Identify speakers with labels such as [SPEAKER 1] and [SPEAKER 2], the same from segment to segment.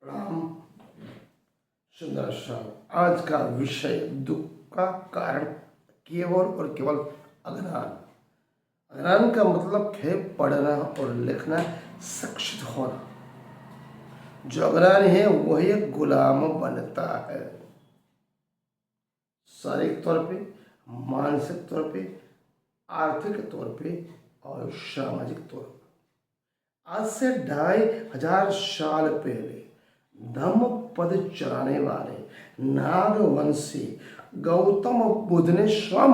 [SPEAKER 1] प्रणाम। सुंदर साहब, आज का विषय दुख का कारण केवल और केवल अज्ञान। अज्ञान का मतलब है पढ़ना और लिखना, शिक्षित होना। जो अज्ञान है वही एक गुलाम बनता है, शारीरिक तौर पे, मानसिक तौर पे, आर्थिक तौर पे और सामाजिक तौर पर। आज से 2500 साल पहले धम्म पद चलाने वाले नागवंशी गौतम बुद्ध ने स्वयं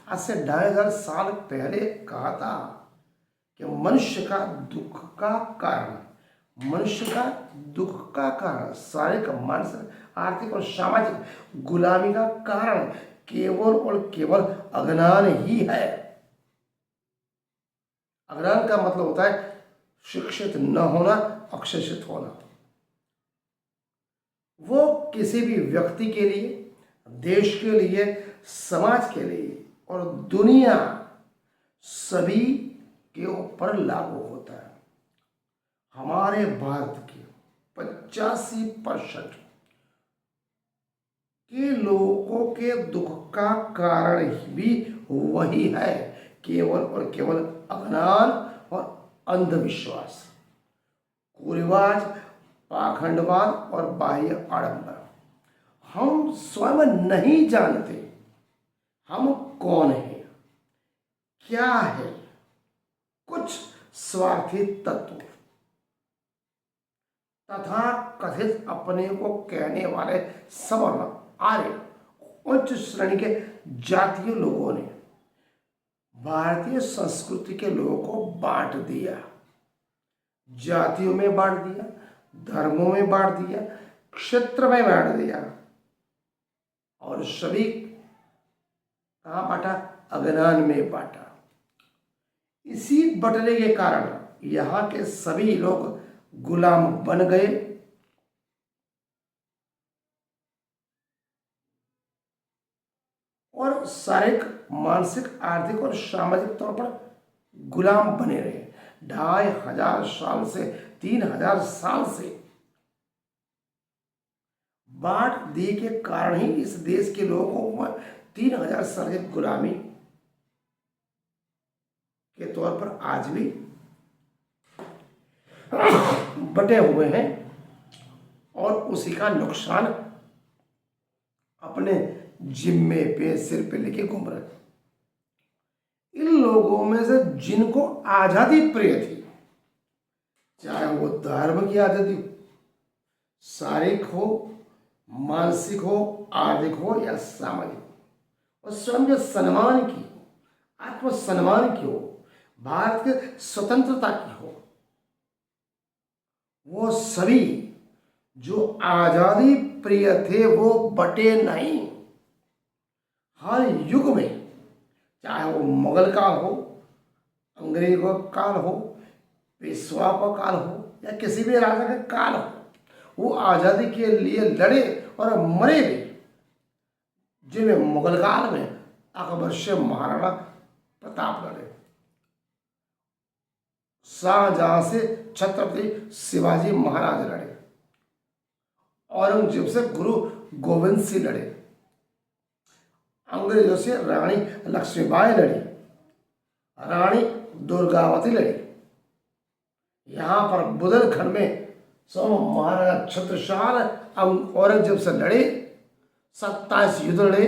[SPEAKER 1] आज से 2500 साल पहले कहा था कि मनुष्य का दुख का कारण शारीरिक, मानसिक, आर्थिक और सामाजिक गुलामी का कारण केवल और केवल अज्ञान ही है। अज्ञान का मतलब होता है शिक्षित न होना, अशिक्षित होना। वो किसी भी व्यक्ति के लिए, देश के लिए, समाज के लिए और दुनिया सभी के ऊपर लागू होता है। हमारे भारत के 85% के लोगों के दुख का कारण भी वही है, केवल और केवल अज्ञान और अंधविश्वास, कुरिवाज, पाखंडवाद और बाह्य आडंबर। हम स्वयं नहीं जानते हम कौन हैं, क्या है। कुछ स्वार्थी तत्व तथा कथित अपने को कहने वाले सवर्ण, आर्य, उच्च श्रेणी के जातीय लोगों ने भारतीय संस्कृति के लोगों को बांट दिया, जातियों में बांट दिया, धर्मों में बांट दिया, क्षेत्र में बांट दिया और सभी कहाँ बांटा? अज्ञान में बांटा। इसी बंटने के कारण यहाँ के सभी लोग गुलाम बन गए और शारीरिक, मानसिक, आर्थिक और सामाजिक तौर पर गुलाम बने रहे। 2500 साल से 3000 साल से बांट दिए के कारण ही इस देश के लोगों को 3000 साल की गुलामी के तौर पर आज भी बटे हुए हैं और उसी का नुकसान अपने जिम्मे पे, सिर पे लेके घूम रहे। इन लोगों में से जिनको आजादी प्रिय थी, चाहे वो धर्म की आजादी हो, शारीरिक हो, मानसिक हो, आर्थिक हो या सामाजिक हो, और स्वयं के सम्मान की हो, आत्मसम्मान की हो, भारत के स्वतंत्रता की हो, वो सभी जो आजादी प्रिय थे वो बटे नहीं। हर युग में, चाहे वो मुगल काल हो, अंग्रेजों का काल हो, पेशवा का काल हो या किसी भी राजा का काल हो, वो आजादी के लिए लड़े और मरे भी। जिनमें मुगल काल में अकबर से महाराणा प्रताप लड़े, शाहजहां से छत्रपति शिवाजी महाराज लड़े, औरंगजेब से गुरु गोविंद सिंह लड़े, अंग्रेजों से रानी लक्ष्मीबाई लड़ी, रानी दुर्गावती लड़ी। यहाँ पर बुंदेलखंड में महाराजा छत्रसाल औरंगजेब से लड़े, 27 युद्ध लड़े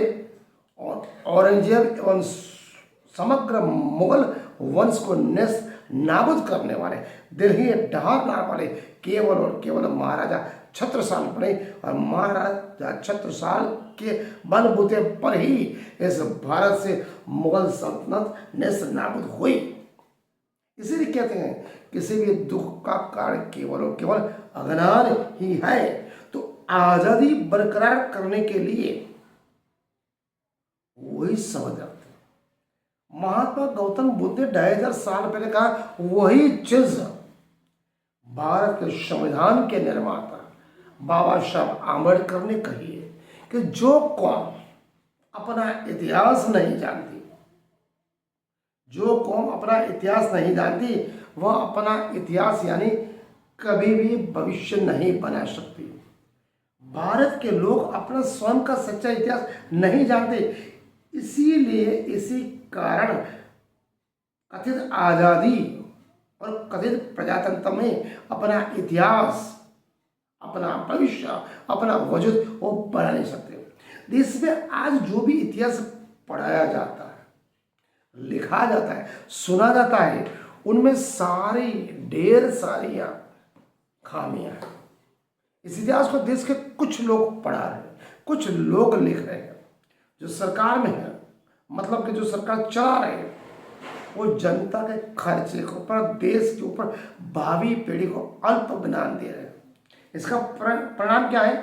[SPEAKER 1] और औरंगजेब एवं समग्र मुगल वंश को नेस्त नाबूद करने वाले, दिल्ली ढहारने वाले केवल और केवल महाराजा छत्रसाल बने। और महाराजा छत्रसाल के बलबूते पर ही इस भारत से मुगल सल्तनत नेस्त नाबूद हुई। इसीलिए कहते हैं किसी भी दुख का कारण केवल और केवल अज्ञान ही है। तो आजादी बरकरार करने के लिए वही समझ रखते हैं। महात्मा गौतम बुद्ध ने 2500 साल पहले कहा, वही चीज भारत के संविधान के निर्माता बाबा साहब आम्बेडकर ने कही है कि जो कौम अपना इतिहास नहीं जानती, जो कौम अपना इतिहास नहीं जानती, वह अपना इतिहास यानी कभी भी भविष्य नहीं बना सकती। भारत के लोग अपना स्वयं का सच्चा इतिहास नहीं जानते, इसीलिए इसी कारण कथित आज़ादी और कथित प्रजातंत्र में अपना इतिहास, अपना भविष्य, अपना वजूद वो बना नहीं सकते। देश में आज जो भी इतिहास पढ़ाया जाता है, लिखा जाता है, सुना जाता है, उनमें सारी ढेर सारी खामियां हैं। इस इतिहास को देश के कुछ लोग पढ़ा रहे हैं, कुछ लोग लिख रहे हैं। जो सरकार में है, मतलब कि जो सरकार चला रहे हैं, वो जनता के खर्चे के ऊपर, देश के ऊपर, भावी पीढ़ी को अल्प ज्ञान दे रहे हैं। इसका परिणाम क्या है?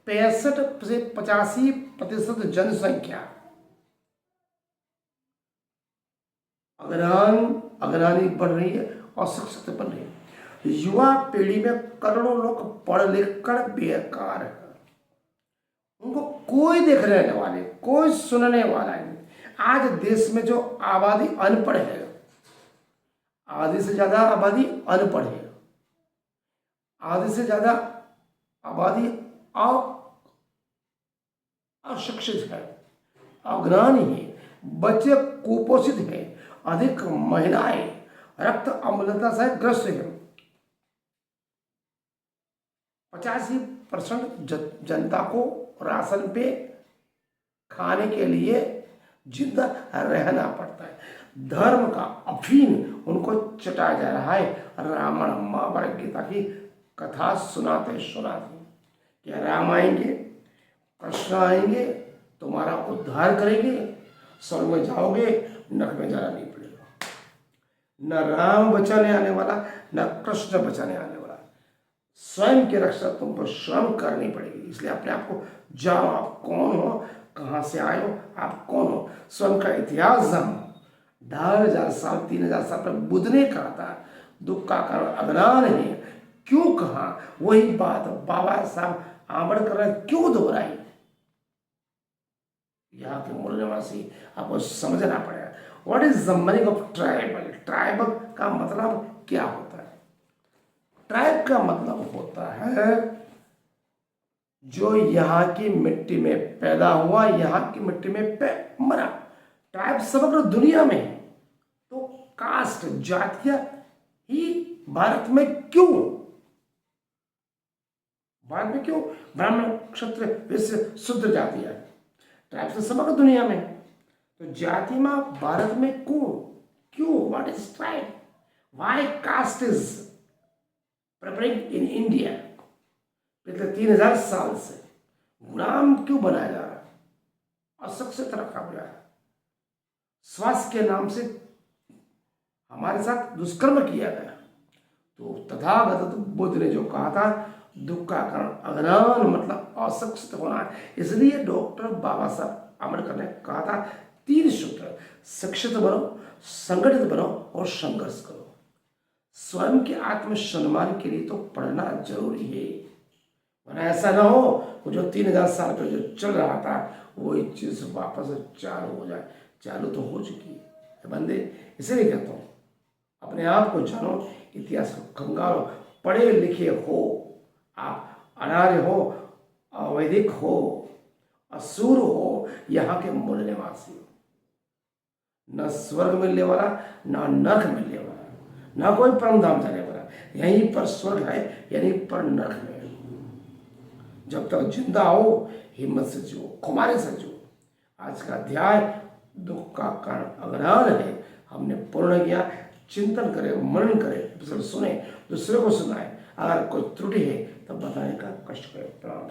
[SPEAKER 1] 65 से 85% जनसंख्या अग्रणी बढ़ रही है और शिक्षित बन रही है। युवा पीढ़ी में करोड़ों लोग पढ़ लिख कर बेकार है, उनको कोई देखने वाले, कोई सुनने वाला नहीं। आज देश में जो आबादी अनपढ़ है, आधी से ज्यादा आबादी अनपढ़ है, आधी से ज्यादा आबादी अशिक्षित है, अज्ञानी है, बच्चे कुपोषित है, अधिक महिलाएं रक्त अम्लता से ग्रस्त है। 85% जनता को राशन पे खाने के लिए जिंदा रहना पड़ता है। धर्म का अफीम उनको चटाया जा रहा है। रामायण महाभारत गीता की कथा सुनाते सुनाते, क्या राम आएंगे, कृष्ण आएंगे, तुम्हारा उद्धार करेंगे, स्वर्ग में जाओगे, नरक में जाना नहीं पड़ेगा। न राम बचाने आने वाला, न कृष्ण बचाने आने वाला, स्वयं की रक्षा तुमको स्वयं करनी पड़ेगी। इसलिए अपने आप को जानो, आप कौन हो, कहाँ से आए हो, आप कौन हो, स्वयं का इतिहास जानो। 2500 साल 3000 साल पर बुद्ध ने कहा था, दुख का कारण अज्ञान है। क्यों कहा? वही बात बाबा साहब आंबेडकर ने क्यों दोहराई? यहाँ के मूल निवासी आपको समझना पड़ेगा। What is the meaning of tribal? Tribal का मतलब क्या होता है? ट्राइब का मतलब होता है जो यहाँ की मिट्टी में पैदा हुआ, यहाँ की मिट्टी में मरा। ट्राइब समग्र दुनिया में है, तो कास्ट, जातियां ही भारत में क्यों? भारत में क्यों ब्राह्मण, क्षत्रिय, वैश्य, शूद्र जातियां? ट्राइब से समग्र दुनिया में, तो जाति में भारत में क्यों? What is tribe? Why caste is prevalent in India? पिछले 3000 साल से गुलाम क्यों बनाया जा रहा है, अशिक्षित रखा गया है, स्वास्थ्य के नाम से हमारे साथ दुष्कर्म किया गया। तो तथागत बुद्ध ने जो कहा था, दुख का कारण अज्ञान मतलब अशिक्षित होना है। इसलिए डॉक्टर बाबा साहब आंबेडकर ने कहा था 3 सूत्र: शिक्षित बनो, संगठित बनो और संघर्ष करो। स्वयं के आत्मसम्मान के लिए तो पढ़ना जरूरी है, वरना ऐसा ना हो वो जो 3000 साल पहले जो चल रहा था वही चीज वापस चालू हो जाए। चालू तो हो चुकी है बंदे। इसलिए कहता हूँ, अपने आप को जानो, इतिहास को खंगालो। पढ़े लिखे हो आप, अनार्य हो, अवैधिक हो, असुर हो, यहाँ के मूल निवासी हो। न स्वर्ग मिलने वाला, न नरक मिलने वाला, न कोई परम धाम जाने वाला। यहीं पर स्वर्ग है, यहीं पर नरक में। जब तक जिंदा हो, हिम्मत से जियो, खुमारी से जियो। आज का अध्याय दुख का कारण अज्ञान है, हमने पूर्ण किया। चिंतन करें, मनन करें, एपिसोड सुने, दूसरे को सुनाए। अगर कोई त्रुटि है तो बताने का कष्ट करें। प्रणाम।